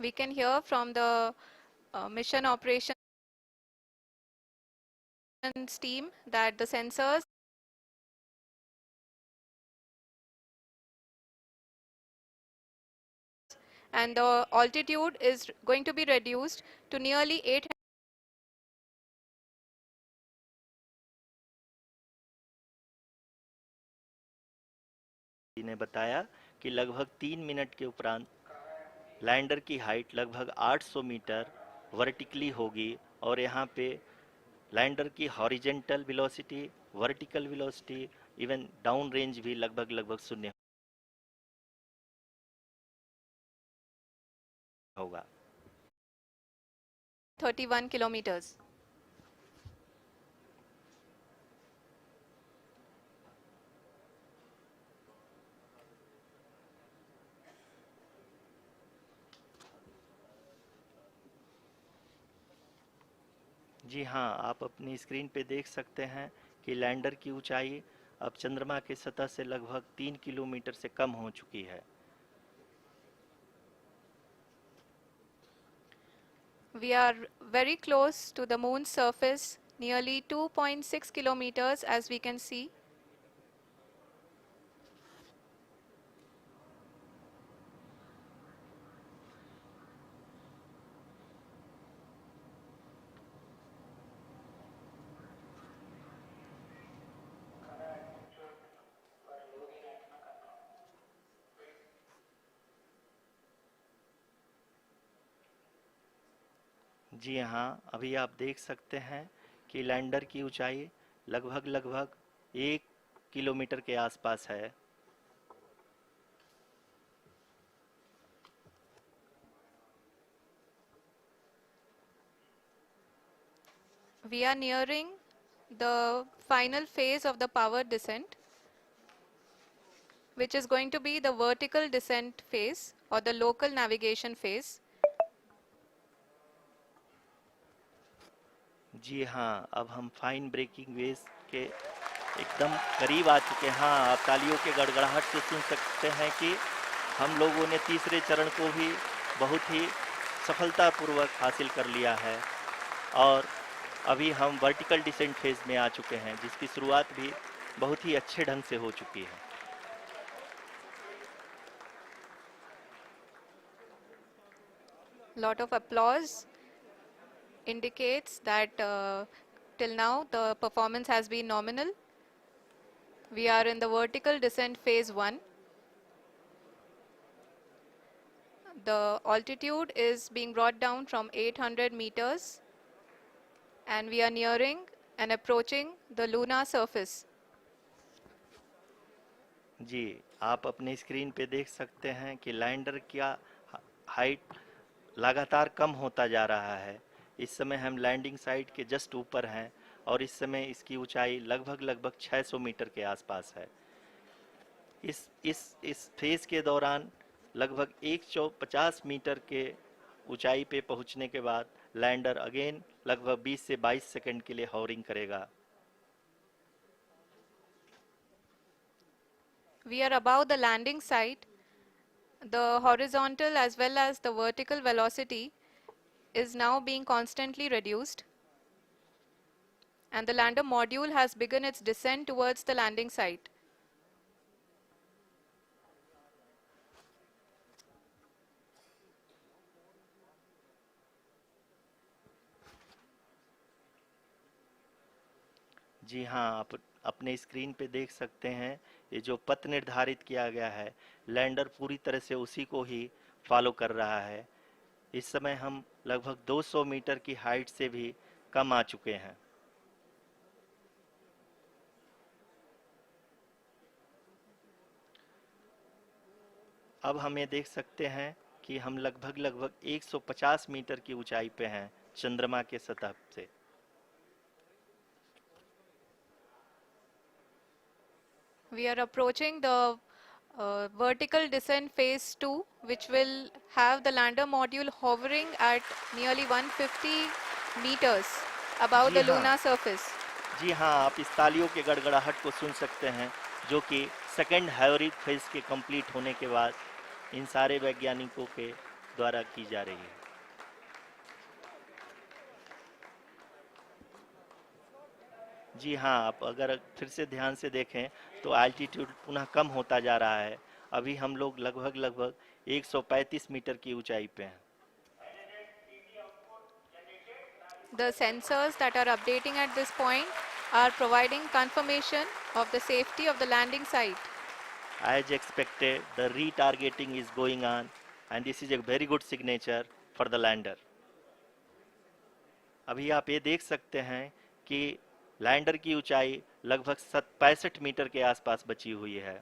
We can hear from the mission operations team that the sensors and the altitude is going to be reduced to nearly 800 ने बताया कि लगभग 3 minute के उपरांत lander की height लगभग 800 मीटर वर्टिकली होगी और यहाँ पे लैंडर की horizontal velocity, vertical velocity, even down range भी लगभग लगभग शून्य होगा। 31 kilometers. जी हाँ, आप अपनी स्क्रीन पे देख सकते हैं कि लैंडर की ऊंचाई अब चंद्रमा की सतह से लगभग 3 किलोमीटर से कम हो चुकी है। We are very close to the moon's surface, nearly 2.6 kilometers as we can see. जी हाँ, अभी आप देख सकते हैं कि लैंडर की ऊंचाई लगभग लगभग 1 किलोमीटर के आसपास है। We are nearing the final phase of the power descent, which is going to be the vertical descent phase or the local navigation phase. जी हाँ, अब हम फाइन ब्रेकिंग वेव्स के एकदम करीब आ चुके हैं। हाँ, आप तालियों के गड़गड़ाहट से सुन सकते हैं कि हम लोगों ने तीसरे चरण को भी बहुत ही सफलतापूर्वक हासिल कर लिया है और अभी हम वर्टिकल डिसेंट फेज में आ चुके हैं, जिसकी शुरुआत भी बहुत ही अच्छे ढंग से हो चुकी है। Lot of applause indicates that till now the performance has been nominal. We are in the vertical descent phase 1. The altitude is being brought down from 800 meters and we are nearing and approaching the lunar surface. जी, आप अपनी screen पे देख सकते हैं कि lander का height लगातार कम होता जा रहा है। इस समय हम लैंडिंग साइट के जस्ट ऊपर हैं और इस समय इसकी ऊंचाई लगभग लगभग 600 मीटर के आसपास है। इस फेज के दौरान लगभग 150 मीटर के ऊंचाई पे पहुंचने के बाद लैंडर अगेन लगभग 20 से 22 सेकंड के लिए हॉवरिंग करेगा। We are above the landing site. The horizontal as well as the vertical velocity is now being constantly reduced. And the lander module has begun its descent towards the landing site. जी हाँ, आप अपने screen पे देख सकते हैं ये जो पथ निर्धारित किया गया है, लैंडर पूरी तरह से उसी को ही फॉलो कर रहा है। इस समय हम लगभग 200 मीटर की हाइट से भी कम आ चुके हैं। अब हम ये देख सकते हैं कि हम लगभग लगभग 150 मीटर की ऊंचाई पे हैं चंद्रमा के सतह से। We are approaching the vertical descent phase 2, which will have the lander module hovering at nearly 150 meters above ji the हाँ, lunar surface. जी हाँ, आप इस तालियों के गड़गड़ाहट को सुन सकते हैं, जो कि सेकंड हैवरिक फेज के कंप्लीट होने के बाद इन सारे वैज्ञानिकों के द्वारा की जा रही है। जी हाँ, आप अगर फिर से ध्यान से देखें तो एल्टीट्यूड पुनः कम होता जा रहा है। अभी हम लोग लगभग 135 मीटर की ऊंचाई पे हैं। The sensors that are updating at this point are providing confirmation of the safety of the landing site. As expected, the retargeting is going on, and this is a very good signature for the lander. अभी आप ये देख सकते हैं कि lander की ऊंचाई लगभग 65 मीटर के आसपास बची हुई है।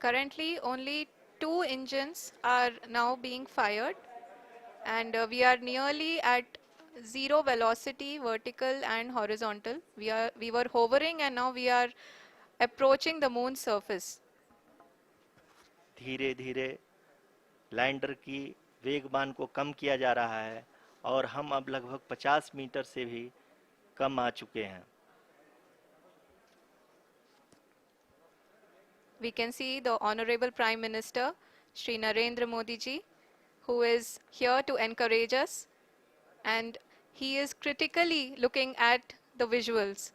Currently, only 2 engines are now being fired, and we are nearly at zero velocity, vertical and horizontal. We were hovering, and now we are approaching the moon's surface. धीरे धीरे लैंडर की वेगमान को कम किया जा रहा है और हम अब लगभग 50 मीटर से भी कम आ चुके हैं। We can see the Honorable Prime Minister, Shri Narendra Modi ji, who is here to encourage us, and he is critically looking at the visuals.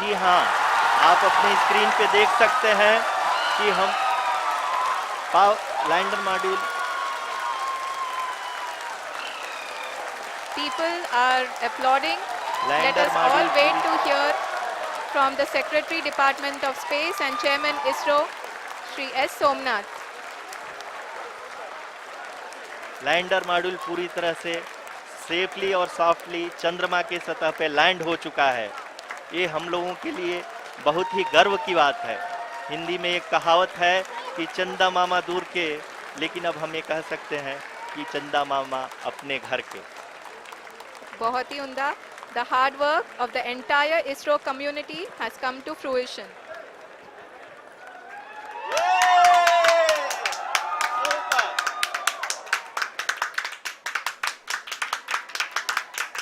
जी हाँ, आप अपने स्क्रीन पे देख सकते हैं कि हम lander module People are applauding. Let lander us all module wait to hear from the Secretary Department of Space and Chairman ISRO, Shri S. Somnath. Lander module पूरी तरह से सेफली और सॉफ्टली चंद्रमा के सतह पे लैंड हो चुका है। ये हम लोगों के लिए बहुत ही गर्व की बात है। हिंदी में एक कहावत है कि चंदा मामा दूर के, लेकिन अब हम ये कह सकते हैं कि चंदा मामा अपने घर के। बहुत ही उम्दा. The hard work of the entire ISRO community has come to fruition.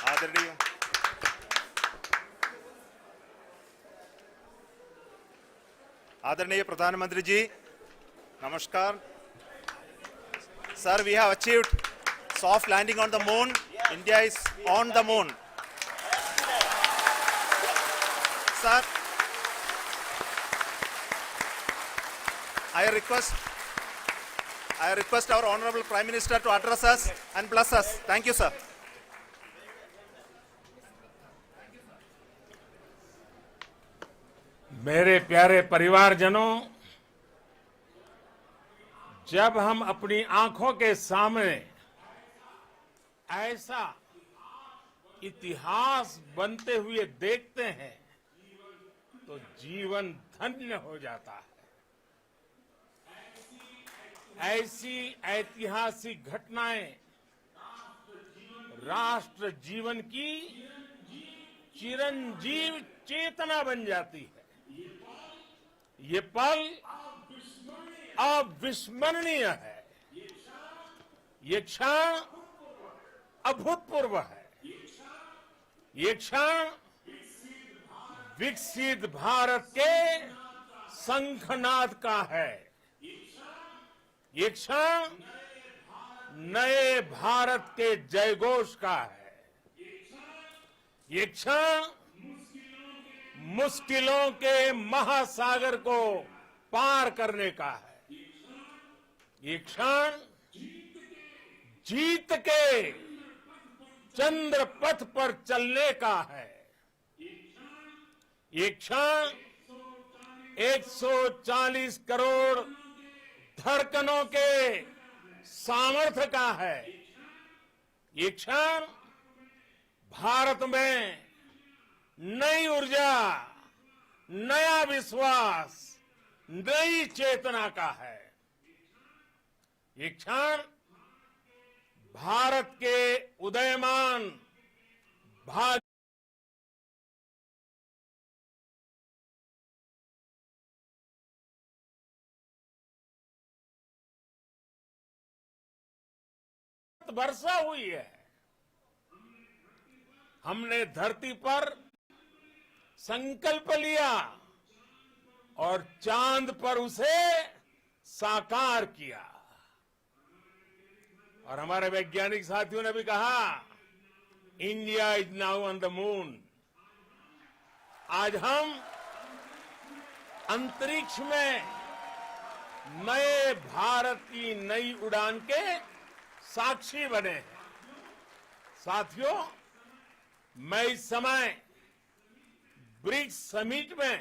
आदरणीय आदरणीय प्रधानमंत्री जी, नमस्कार। Sir, we have achieved soft landing on the moon. India is on the moon. Sir, I request our Honorable Prime Minister to address us and bless us. Thank you, sir. मेरे प्यारे परिवारजनों, जब हम अपनी आंखों के सामने ऐसा इतिहास बनते हुए देखते हैं तो जीवन धन्य हो जाता है। ऐसी ऐतिहासिक घटनाएं राष्ट्र जीवन की चिरंजीव चेतना बन जाती है। ये पल अविस्मरणीय है। ये क्षण अभूतपूर्व है। ये क्षण विकसित भारत के शंखनाद का है। ये क्षण नए भारत के जयघोष का है। ये क्षण मुश्किलों के महासागर को पार करने का है। ये क्षण जीत के चंद्र पथ पर चलने का है। ये क्षण 140 करोड़ धड़कनों के सामर्थ्य का है। ये क्षण भारत में नई ऊर्जा, नया विश्वास, नई चेतना का है। ये क्षण भारत के उदयमान भाग्य अमृत वर्षा हुई है। हमने धरती पर संकल्प लिया और चांद पर उसे साकार किया। और हमारे वैज्ञानिक साथियों ने भी कहा, India is now on the moon. आज हम अंतरिक्ष में नए भारत की नई उड़ान के साक्षी बने हैं। साथियों, मैं इस समय ब्रिक्स समिट में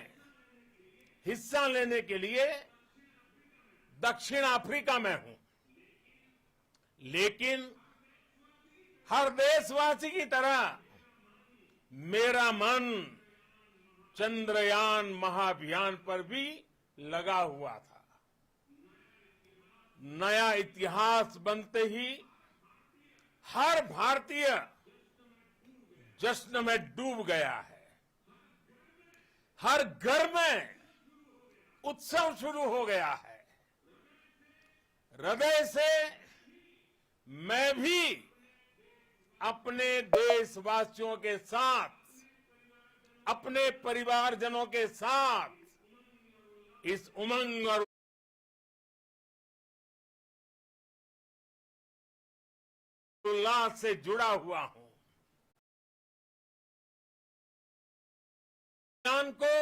हिस्सा लेने के लिए दक्षिण अफ्रीका में हूं, लेकिन हर देशवासी की तरह मेरा मन चंद्रयान महाअभियान पर भी लगा हुआ था। नया इतिहास बनते ही हर भारतीय जश्न में डूब गया है। हर घर में उत्सव शुरू हो गया है। हृदय से मैं भी अपने देशवासियों के साथ, अपने परिवारजनों के साथ इस उमंग और उल्लास से जुड़ा हुआ हूं। विज्ञान को,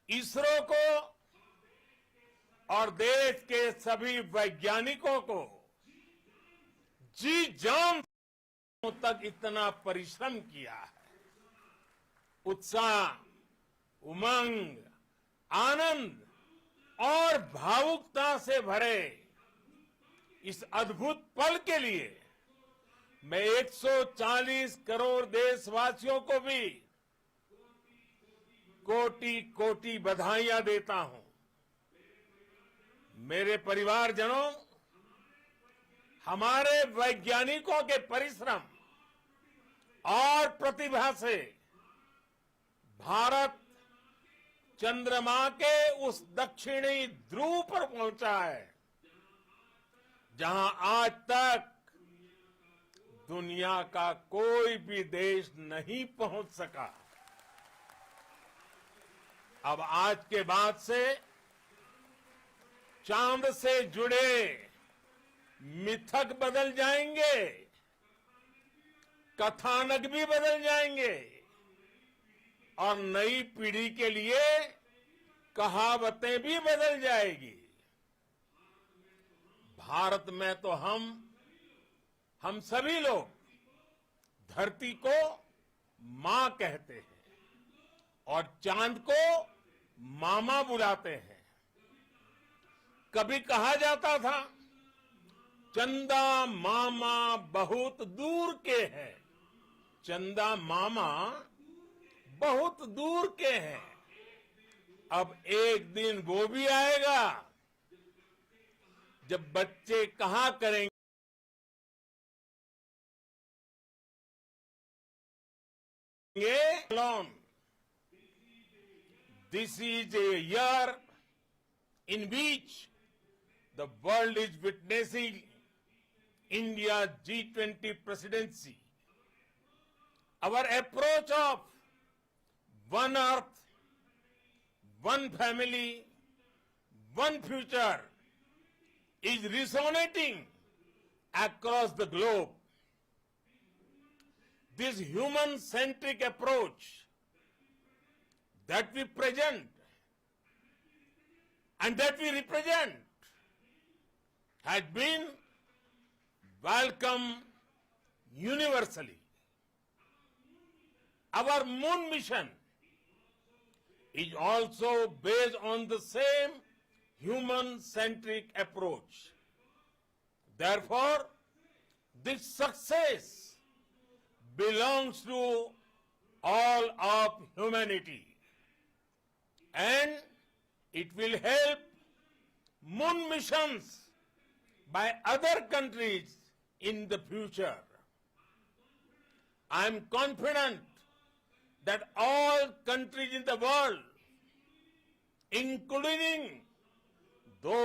इसरो को और देश के सभी वैज्ञानिकों को जी जान तक इतना परिश्रम किया है। उत्साह, उमंग, आनंद और भावुकता से भरे इस अद्भुत पल के लिए मैं 140 करोड़ देशवासियों को भी कोटि कोटि बधाइयां देता हूं। मेरे परिवारजनों, हमारे वैज्ञानिकों के परिश्रम और प्रतिभा से भारत चंद्रमा के उस दक्षिणी ध्रुव पर पहुंचा है, जहां आज तक दुनिया का कोई भी देश नहीं पहुंच सका। अब आज के बाद से चांद से जुड़े मिथक बदल जाएंगे, कथानक भी बदल जाएंगे और नई पीढ़ी के लिए कहावतें भी बदल जाएगी। भारत में तो हम सभी लोग धरती को मां कहते हैं और चांद को मामा बुलाते हैं। कभी कहा जाता था, चंदा मामा बहुत दूर के हैं। चंदा मामा बहुत दूर के हैं। अब एक दिन वो भी आएगा जब बच्चे कहा करेंगे, this is a year in which the world is witnessing India's G20 presidency. Our approach of one earth, one family, one future is resonating across the globe. This human-centric approach that we present and that we represent had been welcomed universally. Our moon mission is also based on the same human-centric approach. Therefore, this success belongs to all of humanity, and it will help moon missions by other countries in the future. I am confident that all countries in the world, including